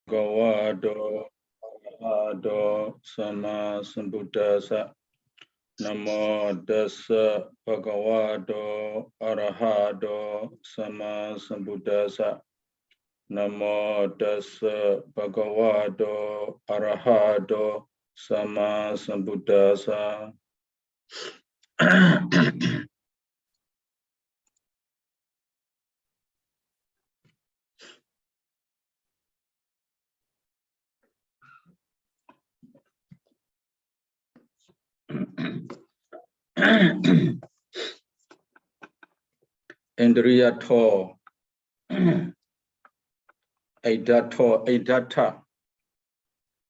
Bhagavato Arahato Sama Sambuddhassa. Namo Tassa Bhagavato Arahato Sama Sambuddhassa. Namo Tassa Bhagavato Arahato Sama Sambuddhassa. Indriyato Aidatta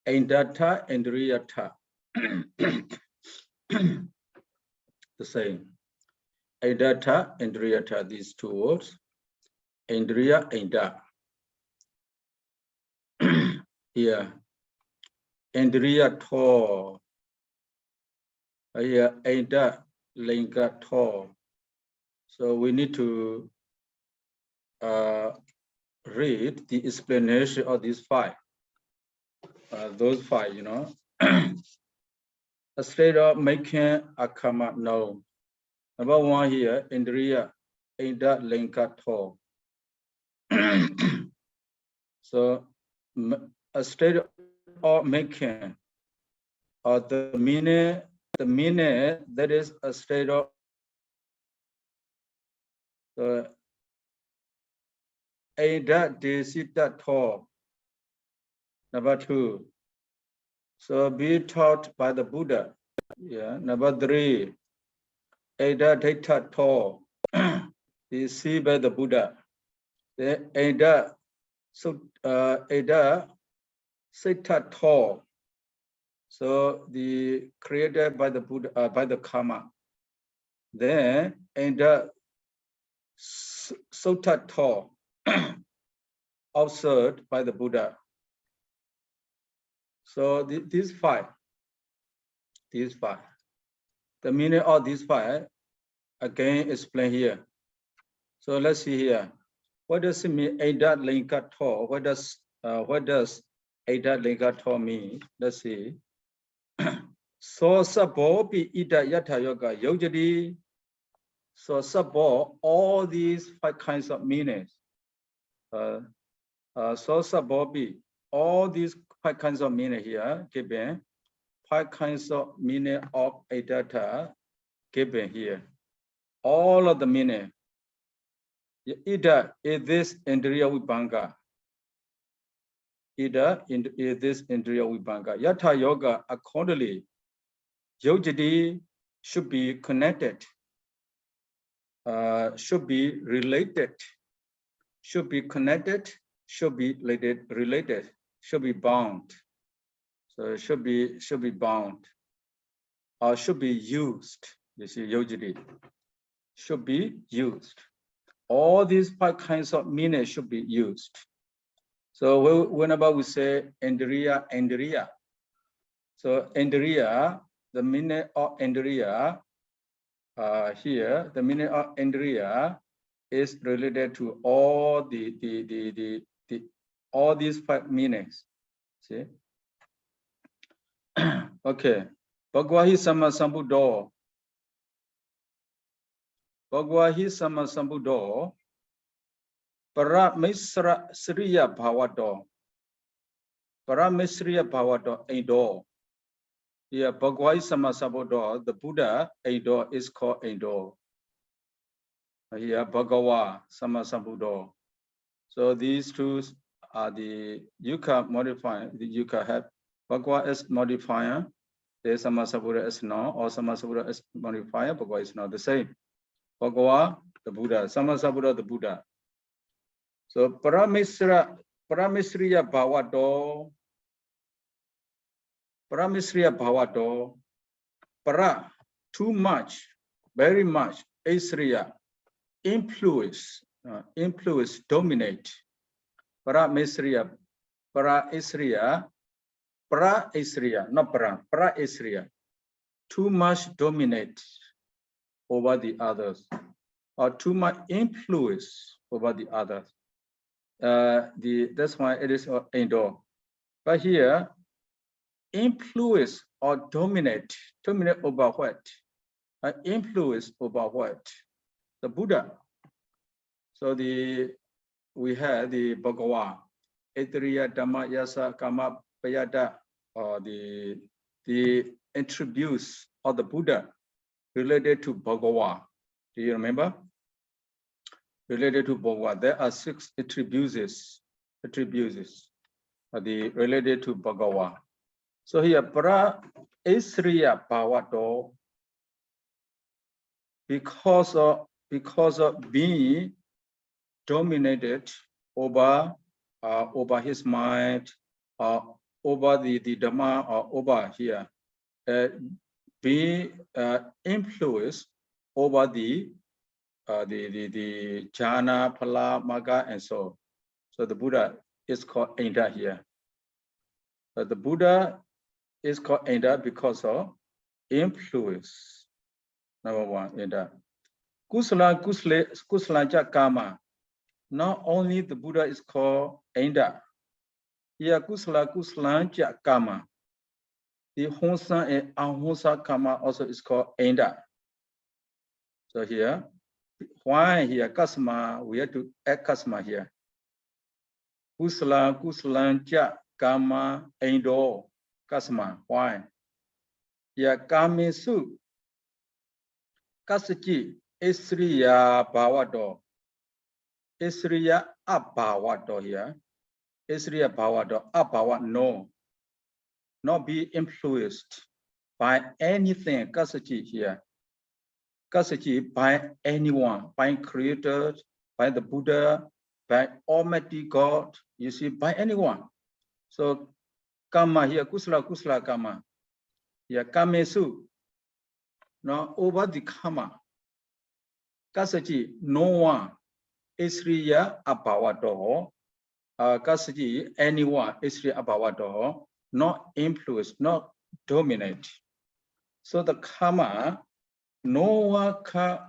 Indriyata the same. Aidatta Indriyata, these two words. Indriya Aida. Here Indriyato. Here Aida Lingato. So we need to read the explanation of these five. Those five, you know. A state of making a karma known. Number one here, Indriya Aida Lingato. So a state of making, or the meaning that is a state of Aida Desitato. Number two, so be taught by the Buddha. Yeah. Number three, Aida Detato, be seen by the Buddha. The Aida Aida Sitato, so the created by the Buddha, by the karma. Then Aida Sotato, observed by the Buddha. So these five, the meaning of these five again explained here. So let's see here. What does it mean? Aida Lingato. What does Aida Lingato mean? Let's see. So sabo pi ida yatha yoga yojadi. So sabo, all these five kinds of meanings. So sabo pi, all these five kinds of meaning here given. Five kinds of meaning of Aidata given here. All of the meaning. Ida is this indriyavibhaṅga. Ida is this indriyavibhaṅga. Yatha yoga accordingly, yojadi should be connected, should be related, should be connected, should be related, should be bound. So it should be bound, or should be used. You see, yojadi should be used. All these five kinds of meaning should be used. So whenever we say indriya, so indriya, the meaning of indriya here, the meaning of indriya is related to all all these five meanings. See. Okay. Bhagavahi Sama Sambuddho. Bhagavahi Sama Sambuddho. Paramisra Sriya Bhavato. Paramisriya Bhavato Aido. Yeah, Bhagavahi Sama Sambuddho, the Buddha Aido is called Aido. Here, Bhagava Sama Sambuddho. So these two are the Yuka modifying, the Yuka have Bhagava is modifier, the Sama Sambuddha is no, or Sama Sambuddha is modifier, Bhagava is not the same. Bhagava, the Buddha, Sama Sambuddha, the Buddha. So Paramisriya Bhavato, para, too much, very much, Isriya, influence, dominate. Paramisriya, not para Isriya, too much dominate over the others, or too much influence over the others. That's why it is Indo. But here, influence or dominate over what? Influence over what? The Buddha. So we had the Bhagavad, Indriyavibhaṅgo Yasa Kama Payada, or the attributes of the Buddha related to Bhagavad. Do you remember? Related to Bhagavad, there are 6 attributes related to Bhagavad. So here, para Isriya Bhavato, because of being dominated over his mind, over the Dhamma, or over here, being influenced over the jhana, phala, magga, and so. So the Buddha is called Indra here. But the Buddha is called Indra because of influence. Number 1, Indra. Kusala Kama. Not only the Buddha is called Indra. Here, Kusala Kama. The Honsa and Ahonsa Kama also is called Indra. So here, why here Kasma? We have to add Kasma here. Kusala Kama Indo Kasma. Why? Here Kamesu Kasaji Isriya Bhavato. Isriya Abhavato here. Isriya Bhavato Abhava, no. Not be influenced by anything. Kasaji here. Kasaji by anyone, by creator, by the Buddha, by Almighty God, you see, by anyone. So Kama here, Kusala Kama. Here, Kamesu. Now over the Kama. Kasaji, no one. Isriya Abhavato. Kasaji, anyone. Isriya Abhavato. Not influence, not dominate. So the Kama, no one can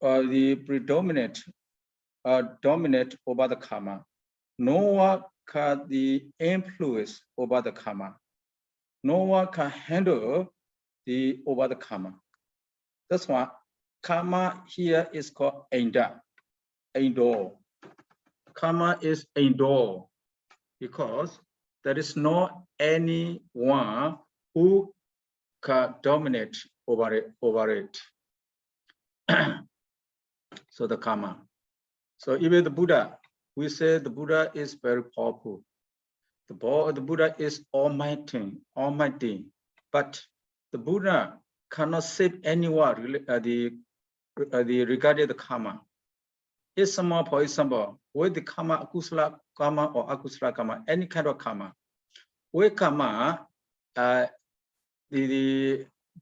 the predominate dominate over the karma. No one can the influence over the karma. No one can handle the over the karma. That's why karma here is called Indra. Indo. Karma is Indo because there is not anyone who can dominate over it. So the karma. So even the Buddha, we say the Buddha is very powerful. The Buddha is almighty, but the Buddha cannot save anyone regarding the karma. If someone, for example, with the karma, akusala karma or akusala karma, any kind of karma, with karma,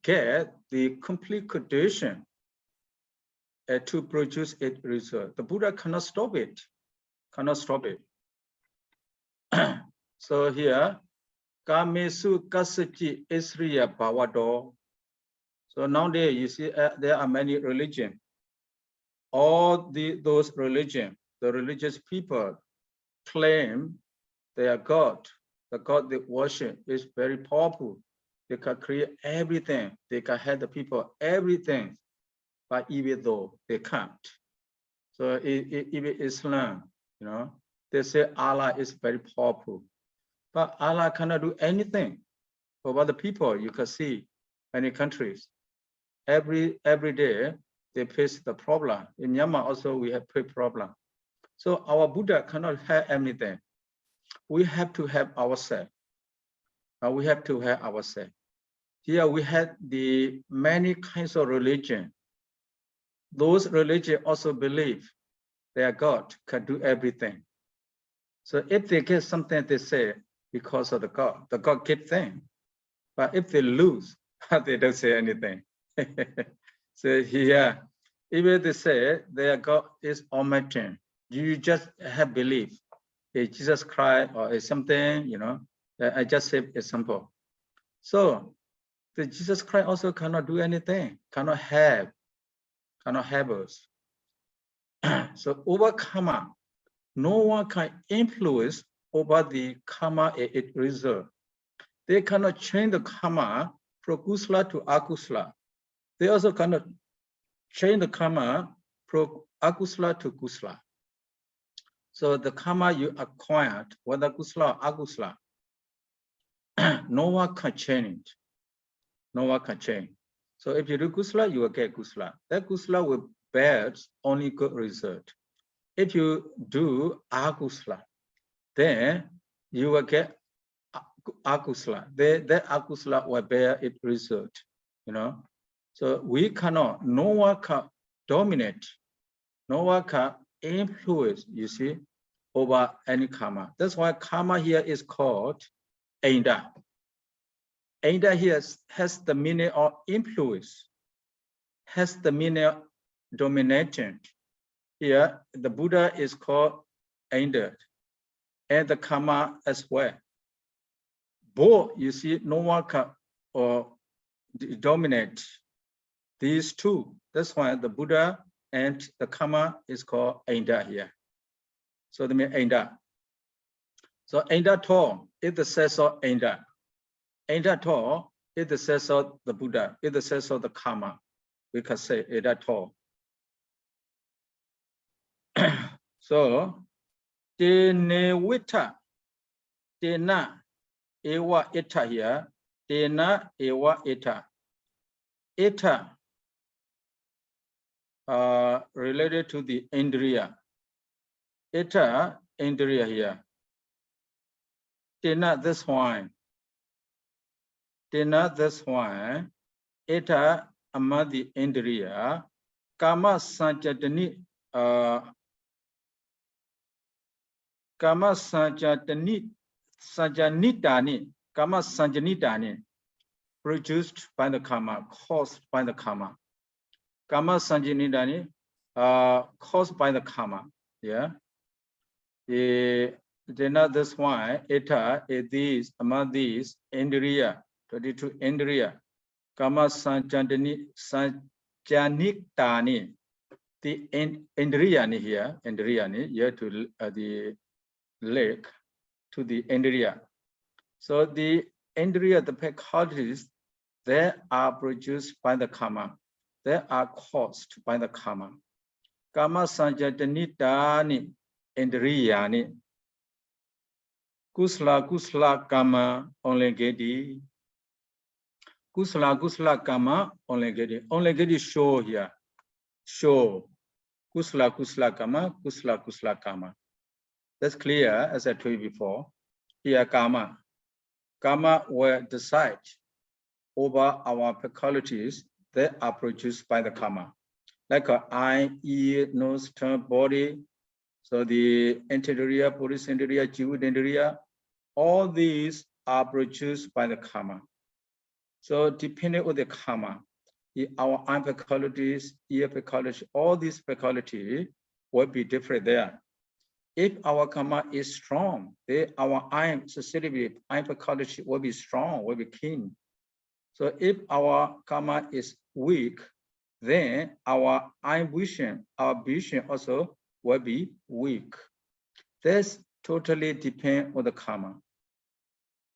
get the complete condition to produce a result. The Buddha cannot stop it. So here, Kamesu Kasaji Isriya Bhavato. So nowadays you see there are many religions. All those religions, the religious people claim they are God. The God they worship is very powerful. They can create everything. They can help the people everything. But even though they can't. So even Islam, you know, they say Allah is very powerful. But Allah cannot do anything for the people. You can see many countries. Every day they face the problem. In Myanmar also we have a problem. So our Buddha cannot have anything. We have to help ourselves. We have to help ourselves. Here we have the many kinds of religion. Those religions also believe their God can do everything. So if they get something, they say because of the God gives them. But if they lose, they don't say anything. So here, even they say their God is almighty, you just have belief. Jesus Christ or something, you know. I just say example. So the Jesus Christ also cannot do anything, cannot help us. So over karma, no one can influence over the karma it reserved. They cannot change the karma from kusala to akusala. They also cannot change the karma from akusala to kusala. So the karma you acquired, whether kusala or akusala, no one can change it. No one can change. So if you do kusala, you will get kusala. That kusala will bear only good result. If you do akusala, then you will get akusala. That akusala will bear its result. You know, so we cannot. No one can dominate. No one can influence. You see, over any karma. That's why karma here is called indra. Indra here has the meaning of influence, has the meaning of dominating. Here, the Buddha is called indra, and the karma as well. Both, you see, no one can dominate these two. That's why the Buddha and the karma is called indra here. So the mean indra. So indra to is the sense of indra. Indra to is the sense of the Buddha, is the sense of the karma. We can say indra to. So tene vita, tena ewa ita here, tena ewa ita. Ita related to the indriya. Ita indriya here. Tena this one. Tena this one. Ita among the indriya. Kama sanjatani. Kama sanjanitani. Kama sanjanitani. Produced by the karma, caused by the karma. Kama sanjanitani, caused by the karma. Yeah. Then this one, eta is these among these indriya, 22 indriya. Kama sanjanitani, the indriyani here, to the leg to the indriya. So the indriya, the faculties, they are produced by the karma. They are caused by the karma. Kama sanjatanitani indriyani. Kusala karma only gedi. Kusala karma only gedi. Only gedi show here. Show. Kusala karma. That's clear, as I told you before. Here, karma. Karma will decide over our faculties that are produced by the karma. Like eye, ear, nose, tongue, body. So the indriya, purisindriya, jivadindriya, all these are produced by the karma. So depending on the karma, our eye faculties, ear faculties, all these faculties will be different there. If our karma is strong, then our eye sensitivity, eye faculty will be strong, will be keen. So if our karma is weak, then our eye vision, our vision also will be weak. This totally depends on the karma.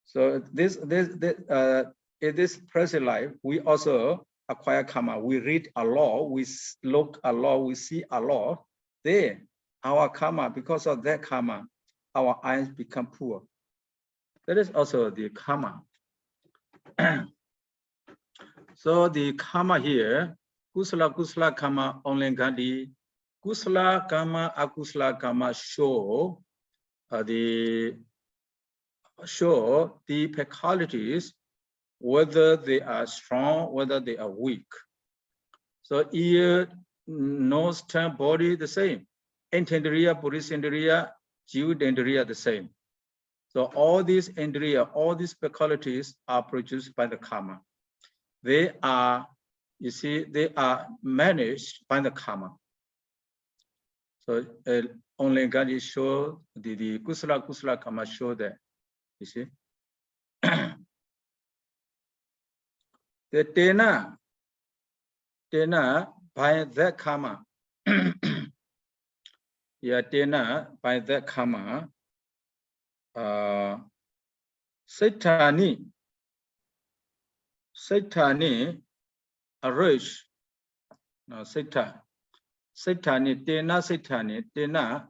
So in this present life, we also acquire karma. We read a lot, we look a lot, we see a lot. Then our karma, because of that karma, our eyes become poor. That is also the karma. So the karma here, kusala karma only gandhi, kusala karma, akusala karma show the faculties, whether they are strong, whether they are weak. So ear, nose, tongue, body, the same. Indriya, purisindriya, jivadindriya, the same. So all these indriya, all these faculties are produced by the karma. They are, you see, they are managed by the karma. So only God is show the kusala karma show that, you see. The tena by that karma. Yeah, tena by that karma. Saitani arrange. No, Saitani, Tena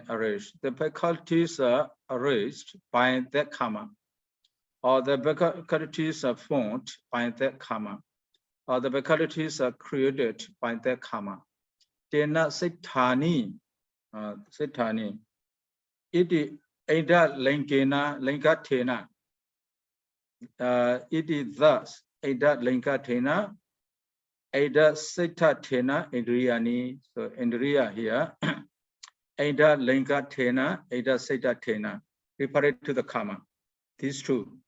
arrange. The faculties are arranged by that karma, or the faculties are formed by that karma, or the faculties are created by that karma. Tena Saitani, iti Ada Lingatena. It is thus Ada Lingatena, Ada Sitatena Indriyani. So Indriya here. Ada Lingatena, Ada Sitatena. Refer to the karma. These two.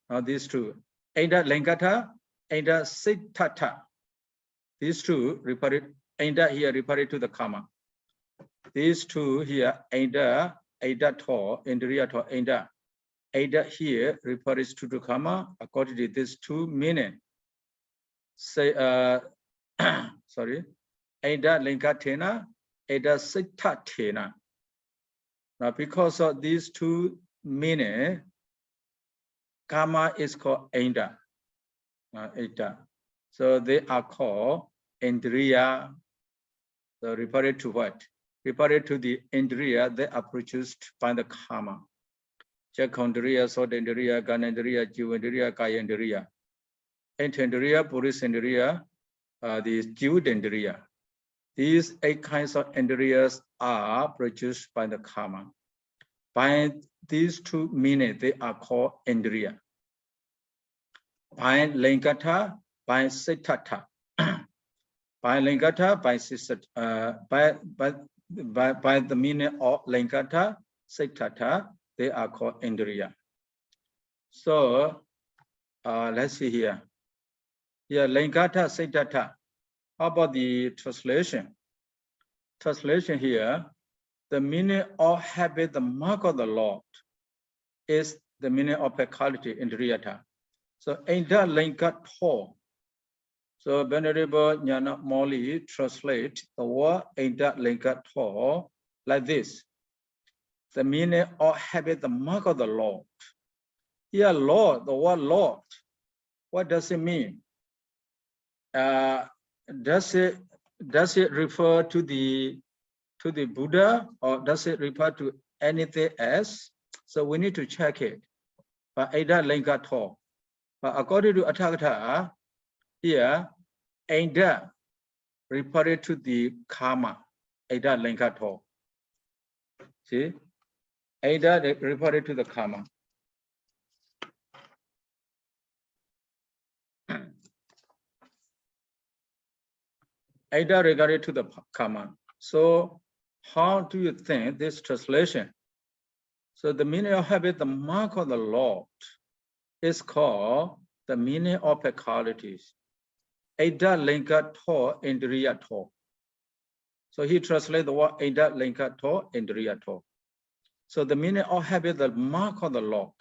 Now these two. Ada Lingata, Ada Sitata. These two refer Ada here refer to the karma. These two here, Ada to, Indriya to, Ada here refers to the karma according to these two meaning. Say, sorry, Ada Lingatena, Ada Sitatena. Now, because of these two meaning, karma is called Ada. So they are called Indriya. So refer to what? Refer to the Indriya that are produced by the karma. Chakondriya, Sodendriya, Ganendriya, Jivendriya, Kayendriya. Entendriya, Purisendriya, the Jivendriya. These 8 kinds of Indriyas are produced by the karma. By these two meanings, they are called Indriya. By Lingata, by Sittata. By Lingata, by the meaning of Lingata, Sittata, they are called Indriya. So let's see here. Here, Lingata, Sittata. How about the translation? Translation here, the meaning of habit, the mark of the Lord, is the meaning of faculty, Indriyata. So Ada Lingato. So Venerable Jnana Moli translate the word Ada Lingato like this. The meaning of habit, the mark of the Lord. Here, Lord, the word Lord, what does it mean? Does it refer to the Buddha, or does it refer to anything else? So we need to check it. But Ada Lingato. But according to Athagata, here, Ada referred to the karma, Ada Lingato. See? Ada referred to the karma. Ada regarded to the karma. So how do you think this translation? So the meaning of habit, the mark of the Lord, is called the meaning of faculties. Ada Lingato Indriyato. So he translated the word Ada Lingato Indriyato. So the meaning of habit, the mark of the Lord,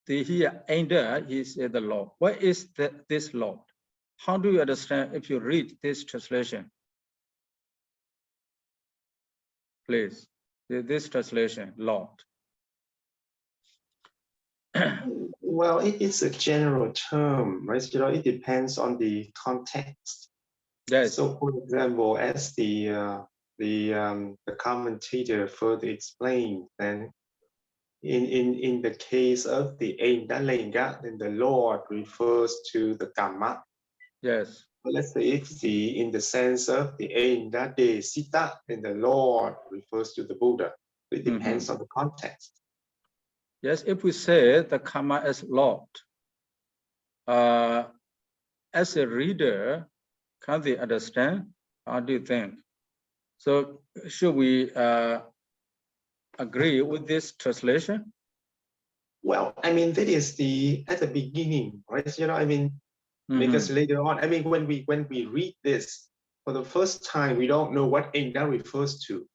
The here Ada, he said the Lord. What is this Lord? How do you understand if you read this translation? Please, this translation, Lord. Well, it's a general term, right? You know, it depends on the context. Yes. So, for example, as the commentator further explained, then in the case of the Ada Linga, then the Lord refers to the Kamma. Yes. But let's say if in the sense of the Ada de Sita, then the Lord refers to the Buddha. It depends on the context. Yes, if we say the karma as Lord, as a reader, can they understand? How do you think? So should we agree with this translation? Well, I mean, that is at the beginning, right? You know, I mean, because later on, I mean, when we read this for the first time, we don't know what Ada refers to.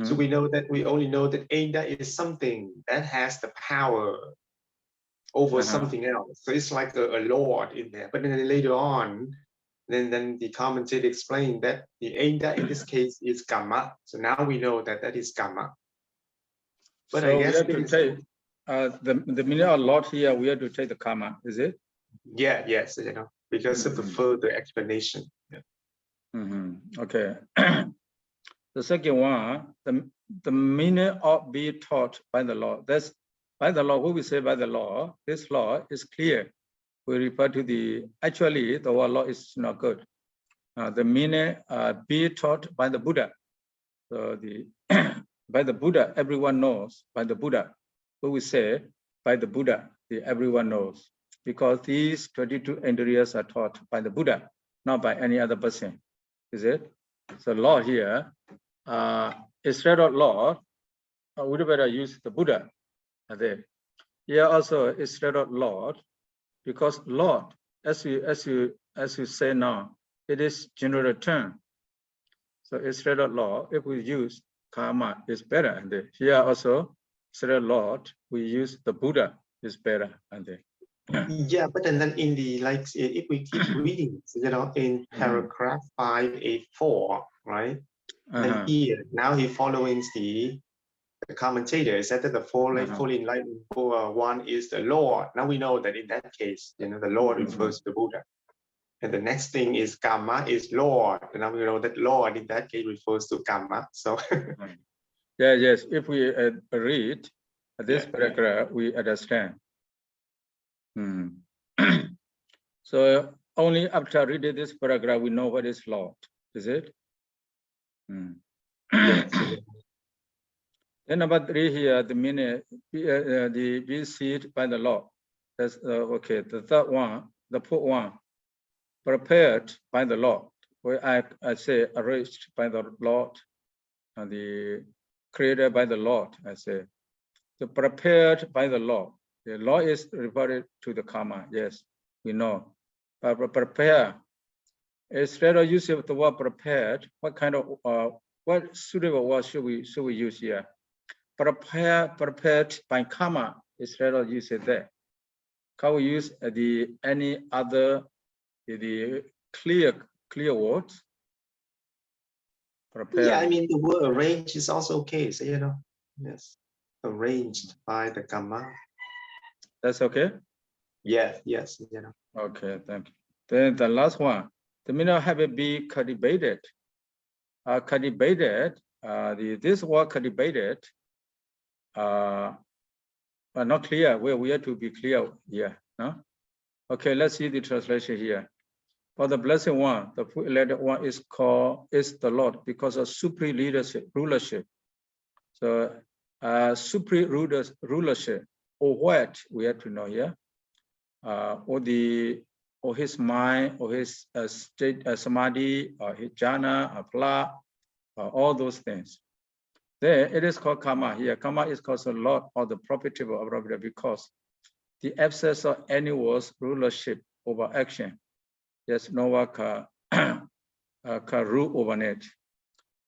So we only know that Ada is something that has the power over something else. So it's like a lord in there. But then later on, then the commentator explained that the Ada in this case is Kamma. So now we know that is Kamma. But so I guess we have to take the meaning of Lord here. We have to take the karma. Is it? yeah, yes, you know, because of the further explanation. Yeah. Okay. The second one, the meaning of being taught by the law. That's by the law. What we say by the law, this law is clear. We refer to actually the word law is not good. The meaning be taught by the Buddha. So by the Buddha, everyone knows. By the Buddha, what we say by the Buddha, everyone knows, because these 22 indriyas are taught by the Buddha, not by any other person. Is it? So law here, instead of law, we better use the Buddha. There. Here also instead of Lord, because Lord, as you say now, it is general term. So instead of law, if we use karma, is better. And here also, instead of Lord, we use the Buddha, is better. And yeah, but then in the, like, if we keep reading, you know, in paragraph 584, right? And here now he following the commentator said that the full enlightenment one is the Lord. Now we know that in that case, you know, the Lord refers to the Buddha. And the next thing is karma is Lord. And now we know that Lord in that case refers to karma. So yeah, yes. If we read this paragraph, we understand. So only after reading this paragraph, we know what is Lord. Is it? Yes. Then number 3 here, the meaning, the be seed by the Lord. That's okay. The third one, the fourth one, prepared by the Lord. Where I say arranged by the Lord, and the created by the Lord. I say the prepared by the Lord. The law is referred to the karma. Yes, we know. But prepare. Instead of using the word prepared, what kind of what suitable word should we use here? Prepared by karma instead of using that. Can we use any other clear words? Prepared. Yeah, I mean the word arranged is also okay. So you know, yes, arranged by the karma. That's okay. Yes, yes, you know. Okay, thank you. Then the last one, the meaning of habit be cultivated. Cultivated. This word cultivated. But not clear. Where we have to be clear here. No? Okay, let's see the translation here. For the blessed one, the letter one is the Lord because of supreme rulership. So supreme rulership, or what we have to know here, or his mind, or his state, samadhi, or his jhana, or pla, all those things. There, it is called karma here. Karma is called the Lord or the proprietor of property because the absence of any was rulership over action. There's no one can rule over it.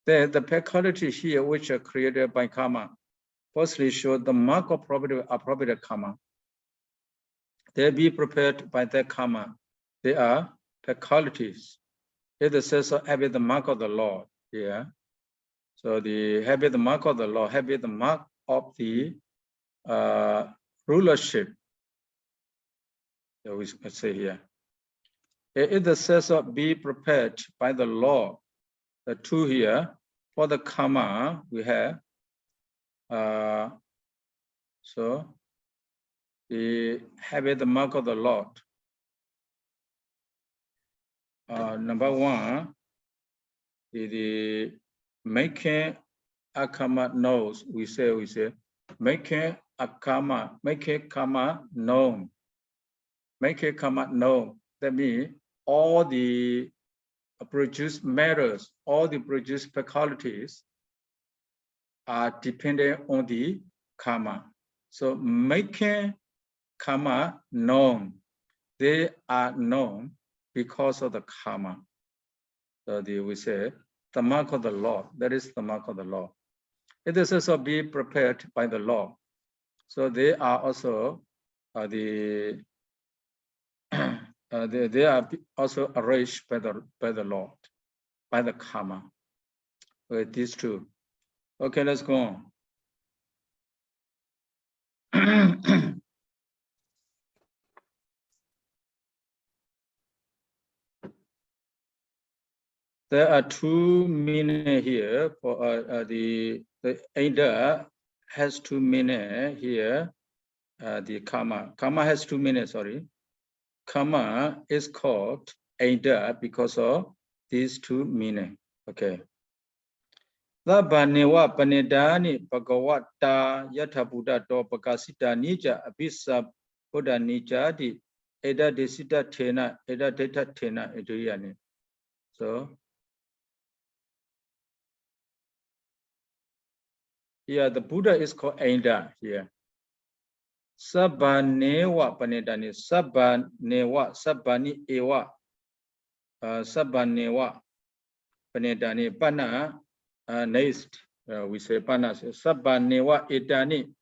Then the peculiarity here, which are created by karma, firstly show the mark of property karma. They be prepared by their karma. They are peculiarities. It says having the mark of the Lord here. So the having the mark of the law, having the mark of the rulership. We say here. It says be prepared by the law. The two here for the karma we have. So the having the mark of the Lord. Number one, the making a karma knows. We say making a karma, making karma known. Making karma known. That means all the produced matters, all the produced peculiarities are dependent on the karma. So making karma known, they are known because of the karma. So we say the mark of the law, that is the mark of the law. It is also be prepared by the law. So they are also they are also arranged by the Lord, by the karma. With these two. Okay, let's go on. There are two meanings here for the Indra has two meanings here. The karma has two meanings. Sorry, karma is called Indra because of these two meanings. Okay. Sabbanewa panedani bhagavata yatha buddha to pakasita nija abhissa buddha nija di eda desita thena eda deta thena idriyani. So here the Buddha is called Indra here. Sabbanewa panedani sabbanewa sabbani ewa sabbanewa panedani pana next we say pana sabbanewa edani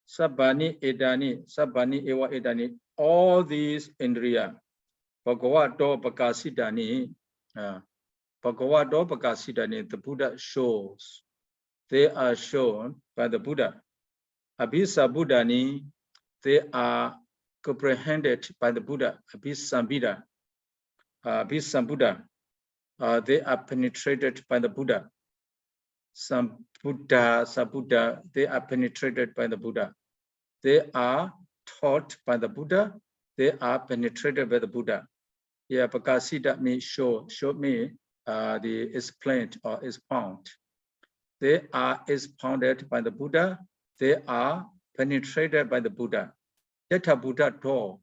sabbani edani sabbani ewa edani all these indriya bhagavato pakasidani bhagavato pakasidani the Buddha shows. They are shown by the Buddha. Abhisabudani, they are comprehended by the Buddha. Abhisambida, Abhisambuddha, they are penetrated by the Buddha. Sambuddha, Sabuddha, they are penetrated by the Buddha. They are taught by the Buddha. They are penetrated by the Buddha. Yeah, Pakasita means show me the explained or expound. They are expounded by the Buddha. They are penetrated by the Buddha. Yatha Buddha to,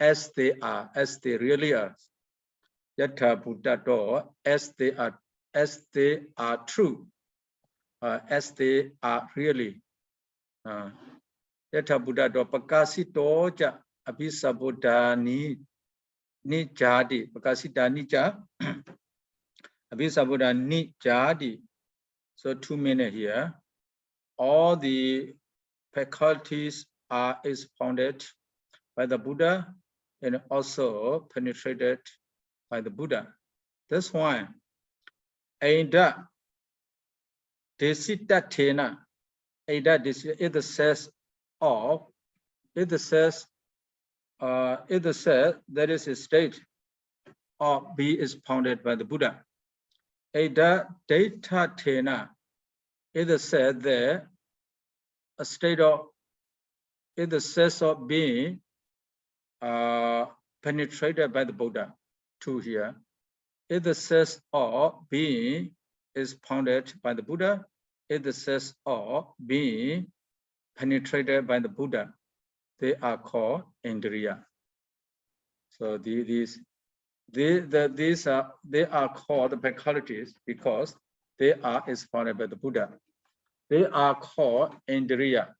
as they are, as they really are. Yatha Buddha to, as they are true, as they are really. Yatha Buddha to pakasito ja abhisabuddha ni jadi pakasita ni ja abhisabuddha ni jadi. So two minutes here. All the faculties are expounded by the Buddha and also penetrated by the Buddha. That's why Indra desita thena, Indra desita is the sense of, is the sense that is a state of be expounded by the Buddha. Indra data thena is the sense that a state of, is the sense of being penetrated by the Buddha. Two here is the sense of being expounded by the Buddha. Is the sense of being penetrated by the Buddha. They are called indriya. So these are called the faculties because they are expounded by the Buddha. They are called indriya.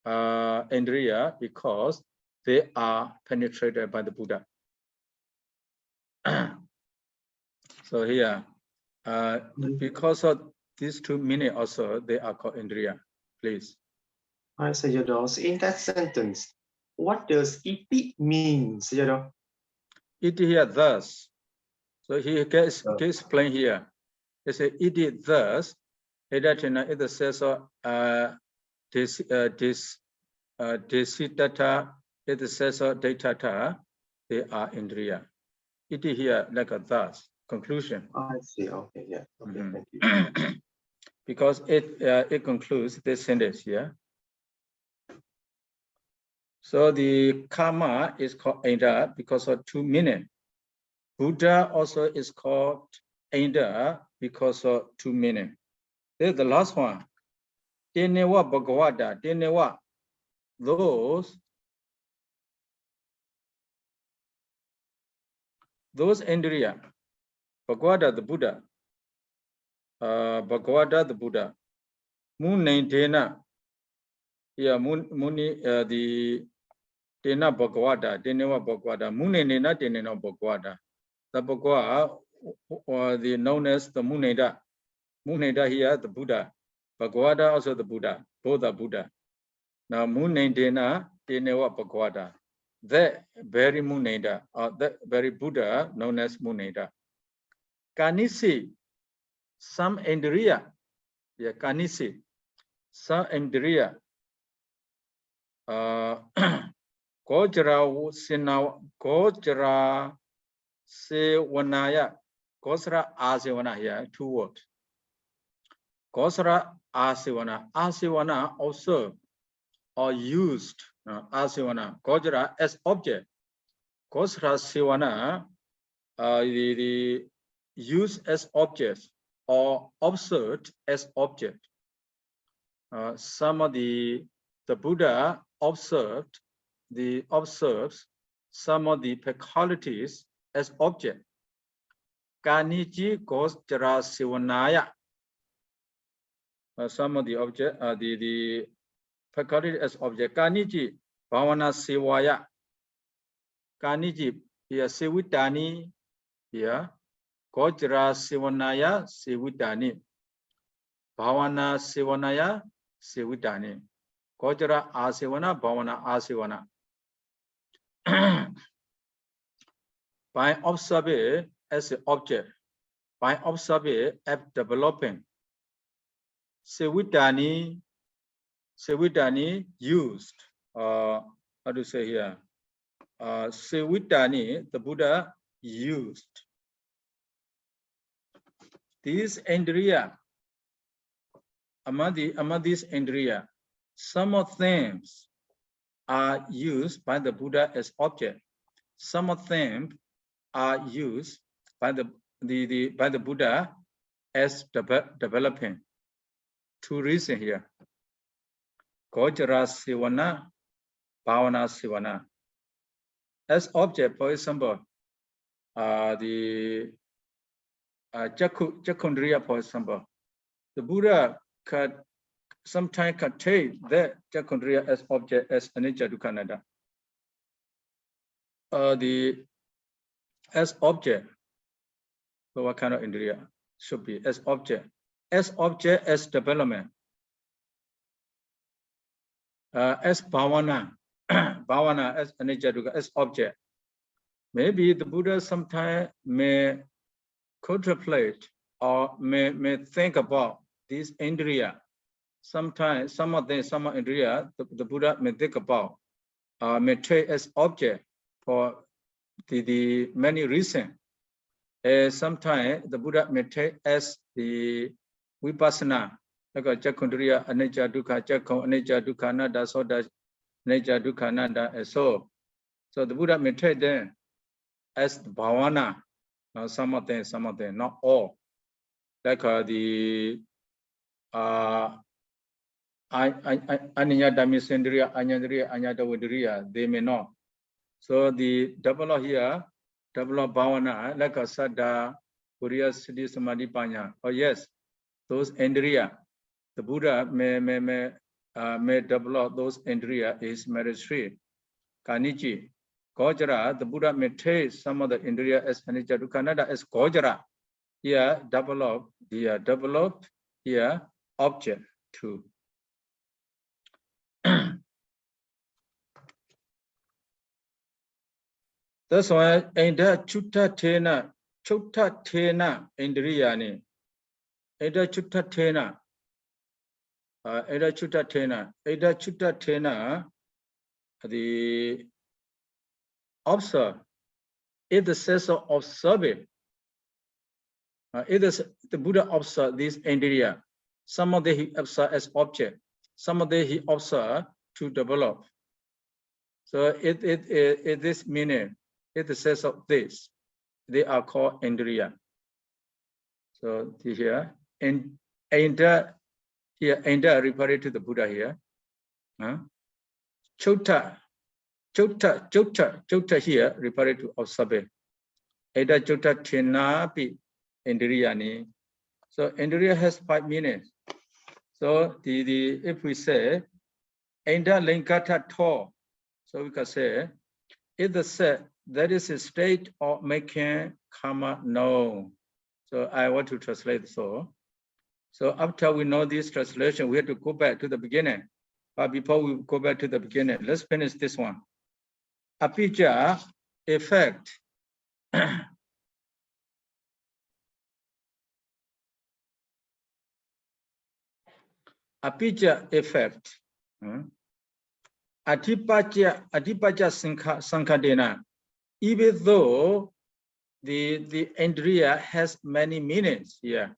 Indriya because they are penetrated by the Buddha. So here, because of these two meanings also, they are called indriya. Please. Hi, Sayadaw. In that sentence, what does iti mean, Sayadaw? Iti here thus. So he can explain here. They say iti thus. Edatina is the sense of desitata is the sense of datata. They are indriya. Iti here like a thus. Conclusion. I see. Okay, yeah. Okay, thank you. Because it concludes this sentence here. So the karma is called Indra because of two meanings. Buddha also is called Indra because of two meanings. This is the last one. Tenewa Bhagavata, Tenewa, those Indriya, Bhagavata the Buddha, Bhagavata the Buddha, Muni Dena, yeah, Muni the Dena Bhagavata, Tenewa Bhagavata, Muni Nena Tenena Bhagavata. The Bhagavata, or the known as the Muneda. Muneda here, the Buddha. Bhagavata also the Buddha. Both are Buddha. Now Munedena, Tenewa Bhagavata. That very Muneda, or that very Buddha known as Muneda. Kanisi, some indriya. Yeah, Kanisi, some indriya. Gojra Sina Gojra Sewanaya Gosra Asiwana here, 2 words. Gosra Asiwana. Asiwana also or used Asiwana. Gojra as object. Gosra Siwana the used as objects or observed as object. Some of the Buddha observes some of the peculiarities as object. Kaniji Gosjara Sivanaya. Some of the object the peculiarity as object. Kaniji Bhavana Sivaya. Kaniji here Sivitani here. Gojra Sivanaya Sivitani. Bhavana Sivanaya Sivitani. Gojra Asivana, Bhavana Asivana. By observing as an object, by observing as developing. Sivitani used, how to say here? Sivitani, the Buddha used. These indriya, among these indriya, some of them are used by the Buddha as object. Some of them are used by the Buddha as developing. 2 reasons here. Gojara Sivana, Bhavana Sivana. As object, for example, the Jakundriya, for example, the Buddha could sometimes take that Jakundriya as object as anicca dukkha anatta. As object, so what kind of indriya should be as object? As object, as development. As bhavana, bhavana as anicca dukkha, as object. Maybe the Buddha sometimes may contemplate or may think about these indriya. Sometimes some of indriya the Buddha may think about, may take as object for the many reasons. Sometimes the Buddha may take as the vipassana, like Jakundriya, anicca dukkha, Jakun, anicca dukkha anatta, soda, anicca dukkha anatta, and so. So the Buddha may take them as the bhavana. Some of them, not all. Like the Aninya Dhammisendriya, Anyandriya, Anyadavadriya, they may not. So the develop here, develop bhavana, like a Saddha, Puriya, Siddhi, Samadhi, Panya. Oh yes, those indriya, the Buddha may develop those indriya is merit-free. Kaniji, Gojara, the Buddha may take some of the indriya as anicca dukkha anatta as Gojara. Here develop here object too. That's why in that chutta tena indriyani. Eda chutta tena, the observe, if the sense of observing, if the Buddha observe these indriya, some of them he observe as object, some of them he observe to develop. So it this meaning, it the sense of this, they are called indriya. So here indra referring to the Buddha here. Chutta here referring to observing. Eda chutta tenapi indriyani. So indriya has 5 meanings. So if we say indra linkata to, so we can say if the set that is a state of making karma known. So I want to translate so. So after we know this translation, we have to go back to the beginning. But before we go back to the beginning, let's finish this one. Apija effect. Apija effect. Adhipaja Sankadena, even though the indriya has many meanings here.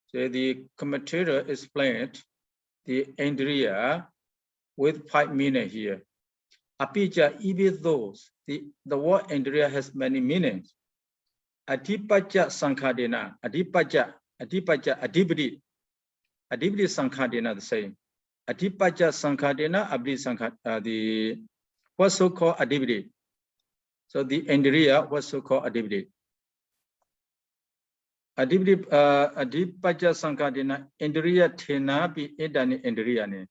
So the commentator explained the indriya with 5 meanings here. Apija, even though the word indriya has many meanings. Adhipaja Sankadena, Adhipaja, Adhipati Sankadena, the same. Adhipaja Sankadena, the what's so called Adhipati. So the indriya was so called Adhipati. Adhipaja Sankadena, indriya Tena Pi Edani indriya.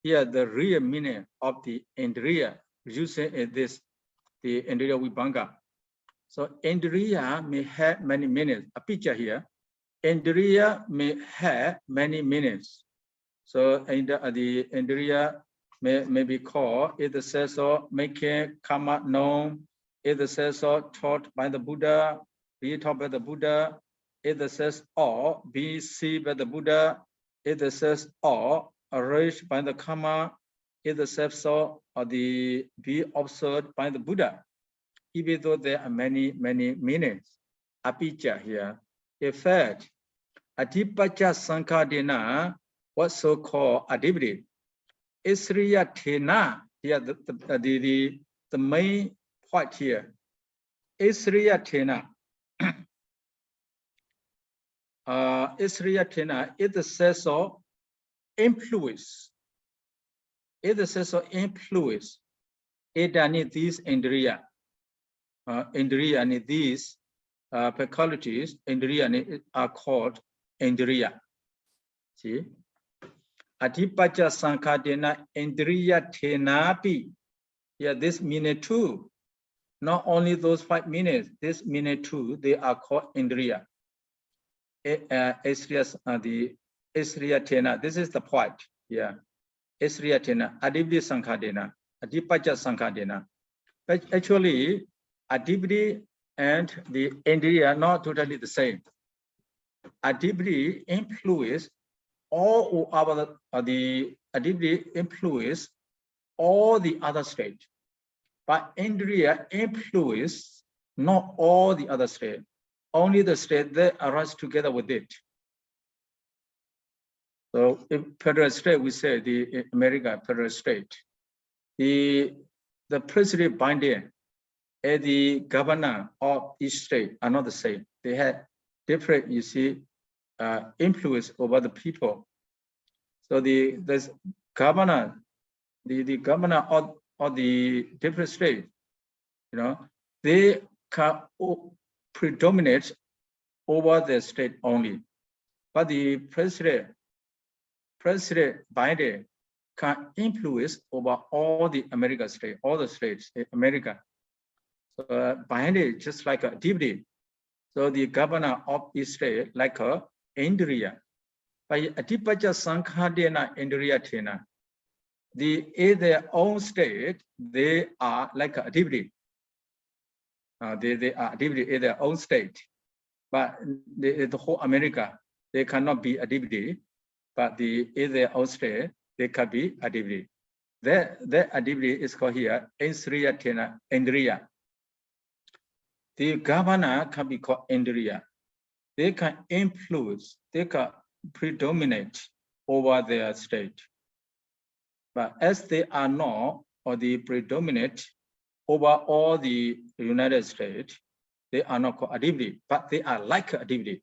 Here the real meaning of the indriya using is this, the indriya vibhaṅga. So indriya may have many meanings. Apija here, indriya may have many meanings. So the indriya may be called, it says of making karma known, it says of taught by the Buddha, be taught by the Buddha, it says or be seen by the Buddha, it says or arranged by the karma, it says or the be observed by the Buddha. Even though there are many meanings. Apija here. In fact, Adhipaja Sankadena, what's so called Adhipati. Isriya Tena, here the main point here. Isriya Tena. Isriya Tena, it says of influence. It says of influence. Edani these indriya. Indriya and these faculties, indriya are called indriya. See? Adhipaja Sankadena indriya tenapi. Yeah, this meaning too. Not only those 5 meanings, this meaning too, they are called indriya. The Isriya Tena, this is the point. Yeah. Isriya Tena, Adhipati Sankadena, Adhipaja Sankadena. But actually, Adhipati and the indriya are not totally the same. Adhipati influence all other the Adhipati influence all the other states, but indriya influence not all the other states, only the state that arise together with it. So in federal state, we say the American federal state, the president binding and the governor of each state are not the same. They have different, you see, influence over the people. So the governor, the governor of the different states, you know, they can predominate over the state only. But the president Biden can influence over all the American states, all the states in America. So Biden just like a deputy. So the governor of each state like a indriya. By Adhipaja Sankadena indriya Tena, in their own state, they are like a deputy. They are deputy in their own state. But the whole America, they cannot be a deputy. But in their own state, they can be a deputy. That deputy is called here Isriya Tena indriya. The governor can be called indriya. They can influence, they can predominate over their state. But as they are not, or they predominate over all the United States, they are not called Adhipati, but they are like Adhipati.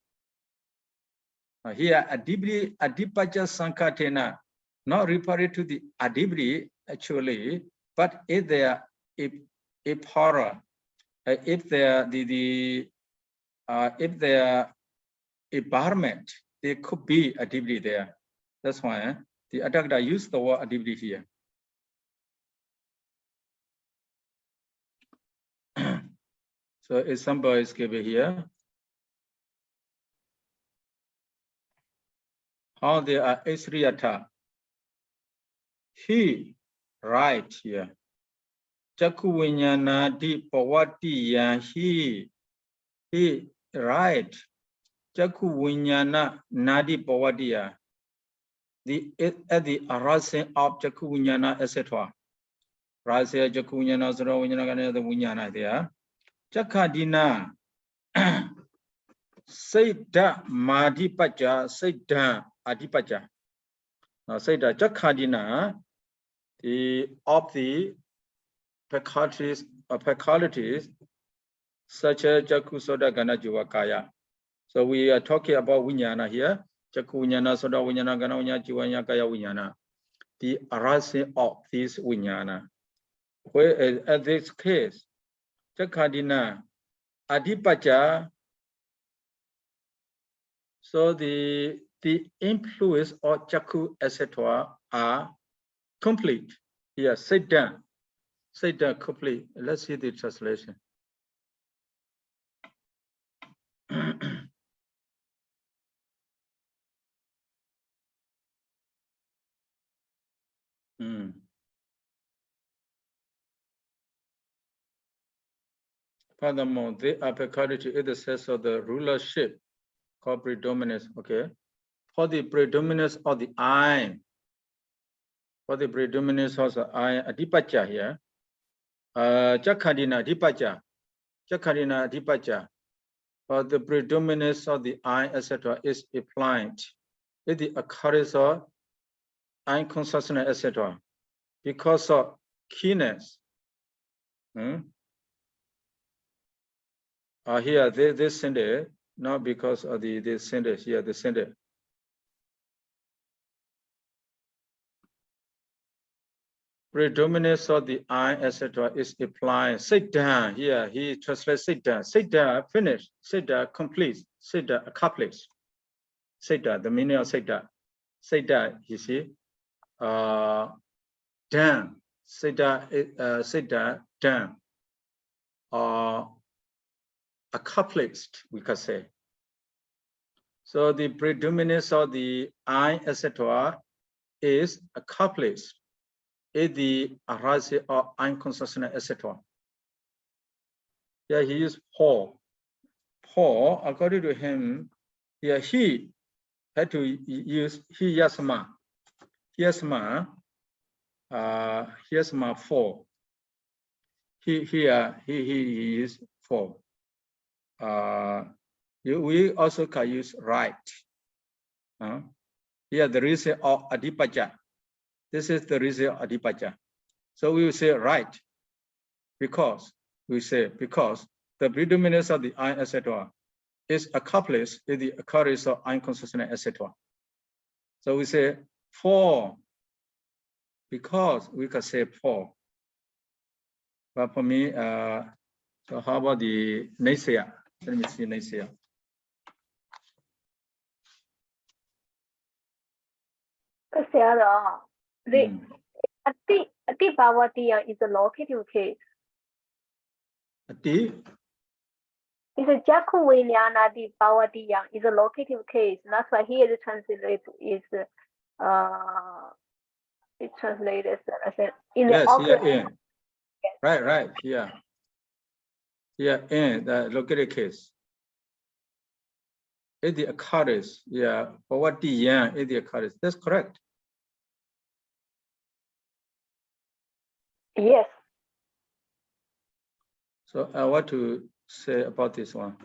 Here, Adhipaja Sankadena, not referring to the Adhipati actually, but if they are a power, if they are if they are environment, there could be Adhipati there. That's why the Adagda used the word Adhipati here. So example is given here. How they are Isriyata. He, right here. Chaku vinyana di pawatiya he, right. Chaku vinyana nadi pawatiya. At the arising of Chaku vinyana, etc. Rasya Jakunyana Sura Vinyana the Vinyana there. Jakadina Sayadaw Madhipaja Sayadaw Adipaja. Now Sayadaw Jakadina the of the faculties such as Jaku Soda Gana Jivakaya. So we are talking about Vinyana here. Jaku Vinyana Soda Vinyana Gana Vinyana Jivanya Kaya Vinyana. The arising of this Vinyana. Whereas at this case, Jakadina Adipaja, so the influence of Jaku, etc. are complete. Here, sit down complete. Let's see the translation. Furthermore, they are peculiarity in the sense of the rulership, corporate dominance. Okay, for the predominance of the I, Adipacha here, Jakadina Adipacha, for the predominance of the I, etc., is applied in the occurrence of I consciousness, etc., because of keenness. Here they send it, not because of the sender here, the sender. Predominance of the I, etc., is applied. Sit down here. He translates sit down. Sit down, finish. Sit down, complete. Sit down, accomplish. Sit down, the meaning of sit down. Sit down, you see. Down. Sit down, down. Accomplished, we could say. So the predominance of the I, etc., is accomplished in the arising of unconsciousness, etc. Yeah, he used Paul. Paul, according to him, yeah, he had to use hiyasma. Hiyasma 4. He used 4. We also can use right. Here the reason of adipaja. This is the reason of adipaja. So we will say right because the predominance of the I, etc., is accomplished in the occurrence of unconsciousness, etc. So we say for, because we can say for. But for me, so how about the naysaya? Let me see naysaya. Sayadaw, the Adibhavatiya is a locative case. Adi? It's a Jaku Vinyana Adibhavatiya is a locative case. That's why here the translate is it translated as in the Here in. Right, here. Here in the locative case. In the occurrence, Bhavatiya in the occurrence. That's correct. Yes. So I want to say about this one.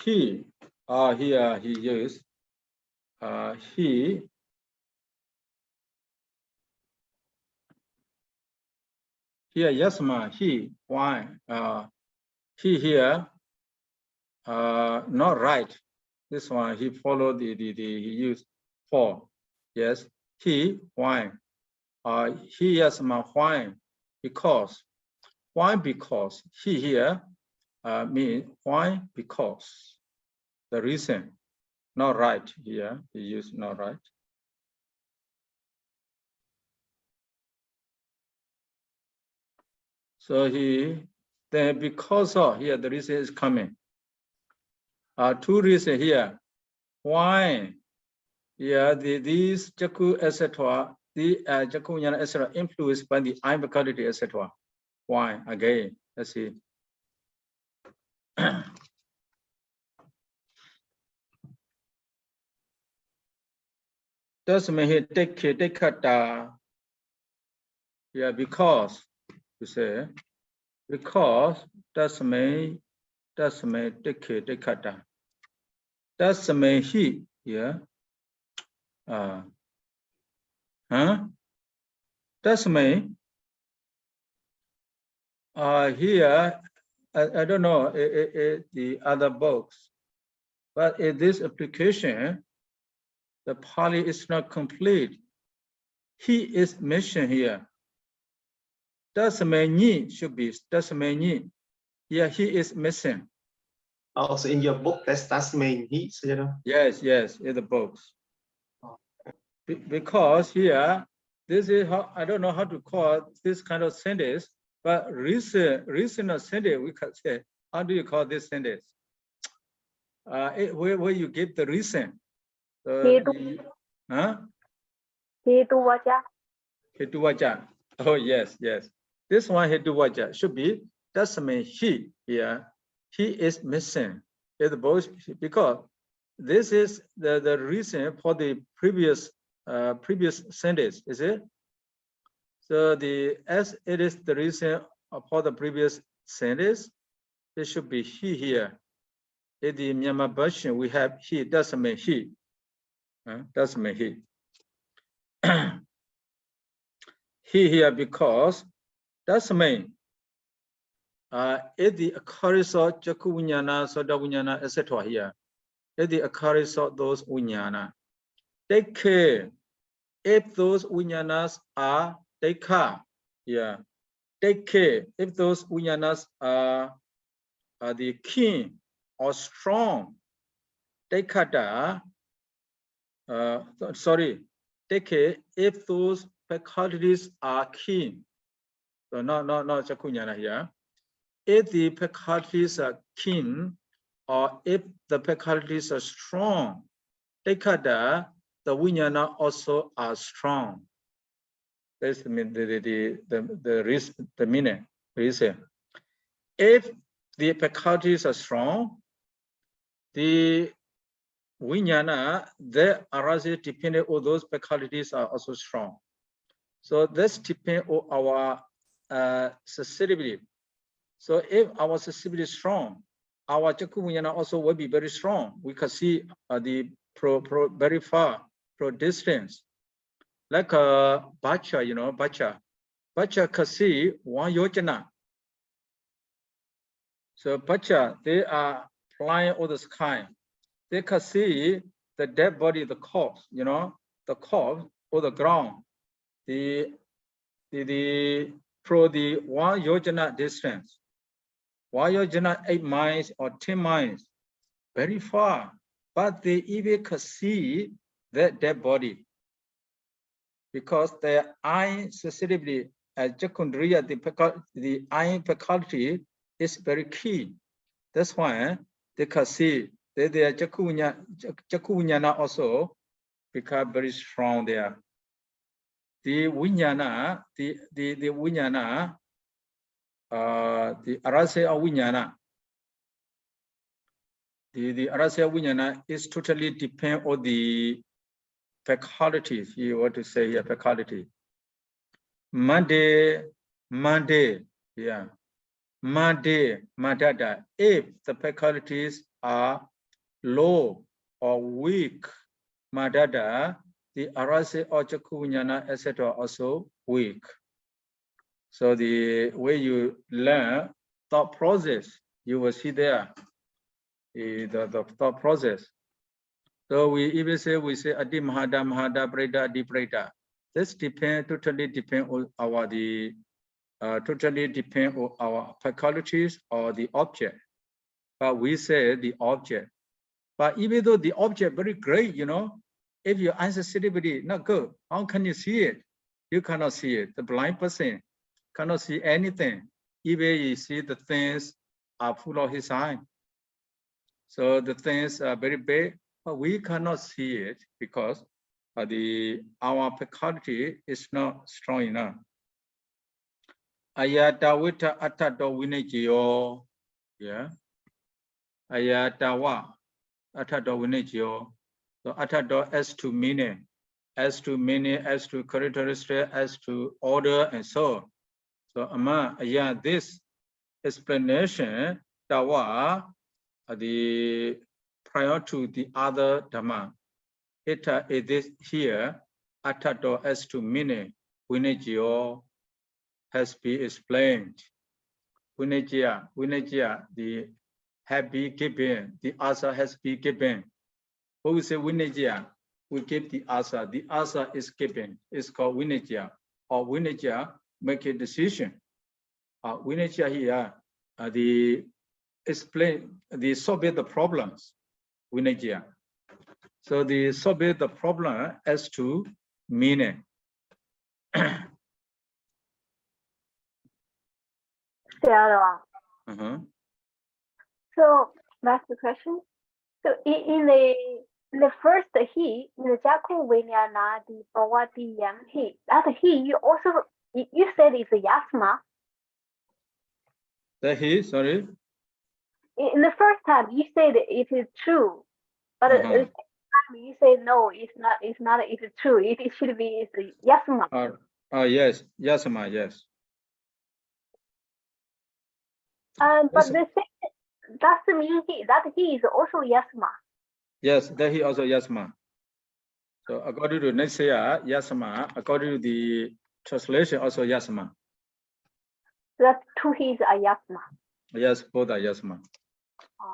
He, here he used, he, here yasma, he, why? He here, not right. This one, he followed he used for. Yes, he, why? He yasma, why? Because. Why? Because. He here means why? Because. The reason, not right here. He used not right. So then because of here, the reason is coming. Two reasons here. Why? Yeah, these Jaku, etc., the Jaku Vinyana, etc., influenced by the I faculty, etc. Why? Again, let's see. Does mean take kata Yeah, because you say because that's me dekata. That's me he, yeah. That's me. Here, I don't know the other books, but in this application, the Pali is not complete. He is mentioned here. That's me should be. That's me. Yeah, he is missing. Also in your book, that's main he, Sayadaw. Yes, in the books. Because here, this is how I don't know how to call this kind of sentence, but recent sentence we can say. How do you call this sentence? Where you give the reason. Hetuvaja. Oh yes. This one hetuvaja should be. That's mean he here. He is missing. It's both because this is the reason for the previous sentence, is it? So as it is the reason for the previous sentence, it should be he here. In the Myanmar version, we have he. Doesn't mean he. Doesn't mean he. He here because doesn't mean it the occurrence of Jaku Vinyana, Soda Vinyana, etc. here. It the occurrence of those Vinyana. Take care if those Vinyanas are Dekha. Yeah. Take care if those Vinyanas are the keen or strong. Dekata. Take care if those faculties are keen. So not Jakunyana here. If the faculties are keen, or if the faculties are strong, Dekada, the Vinyana also are strong. That's the meaning. Reason. If the faculties are strong, the Vinyana, the arises depending on those faculties are also strong. So this depends on our sensitivity. So if our sensitivity is strong, our Jaku Vinyana also will be very strong. We can see the very far, distance. Like a bacha, bacha can see 1 yojana. So bacha, they are flying over the sky. They can see the dead body, the corpse, the corpse or the ground. For the 1 yojana distance, 1 yojana 8 miles or 10 miles, very far, but they even can see that dead body because their eye sensitivity as Jakundriya, the eye faculty is very key. That's why they can see that their Jakuvinyana also become very strong there. The Vinyana, the Vinyana, the Arasya Vinyana, the Arasya Vinyana is totally depend on the faculties. You want to say here faculty. Monday, yeah. Madada. If the faculties are low or weak, Madada, the Arase or Jakuvinyana, etc. also weak. So the way you learn thought process, you will see there the thought process. So we say Adi Mahada, Preda, Adi Preda. This totally depend on our faculties or the object. But we say the object. But even though the object very great, if your sensitivity not good, how can you see it? You cannot see it. The blind person cannot see anything. Even you see the things are full of his eye. So the things are very big, but we cannot see it because our faculty is not strong enough. Ayatawita atato vinejiyo. Yeah. Ayatawa atato vinejiyo. So atato has two meaning. as to meaning, as to characteristic, as to order, and so on. So, yeah, this explanation that was the prior to the other Dhamma. It is here, atato as to meaning, vinajyo has been explained. Vinajya, the happy giving, the asa has been given. When we say vinajya, we give the asa. The asa is given. It's called vinajya. Or vinajya, make a decision. Vinajya here, the explain, the solve the problems. Vinajya. So the solve the problem as to meaning. So that's the question. So in the first he, in the Jaku Vinyana, the Bhavatiyaṃ he, that he you also you said it's a yasma. The he, sorry. In the first time you said it is true, but the second time you say no, it's not. It's true. It should be it's a yasma. Yes, yasma, yes. But the second, that's the mean that he is also yasma. Yes, that he also yasma. So according to Nisaya, yasma. According to the translation, also yasma. That two he's are yasma. Yes, both are yasma.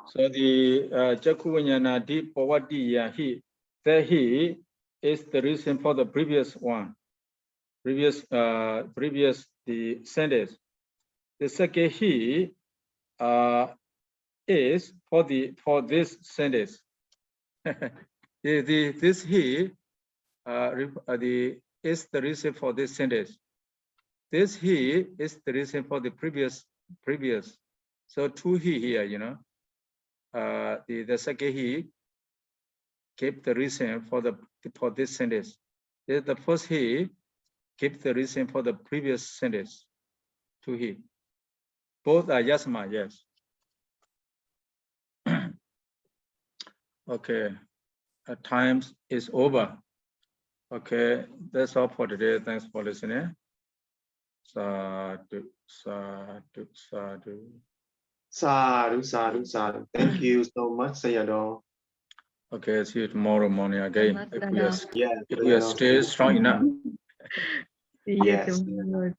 So the Jaku Vinyana deep Bhavatiyaṃ he, that he is the reason for the previous one. Previous the sentence. The second he is for this sentence. This he is the reason for this sentence. This he is the reason for the previous. So two he here, you know. The second he gave the reason for this sentence. The first he gave the reason for the previous sentence. Two he. Both are yasma, yes. Okay. Time is over. Okay, that's all for today. Thanks for listening. Sadhu, sadhu, sadhu. Sadhu, sadhu, sadhu. Thank you so much, Sayadaw. Okay, see you tomorrow morning again. If we are still strong enough. See you Yes. tomorrow.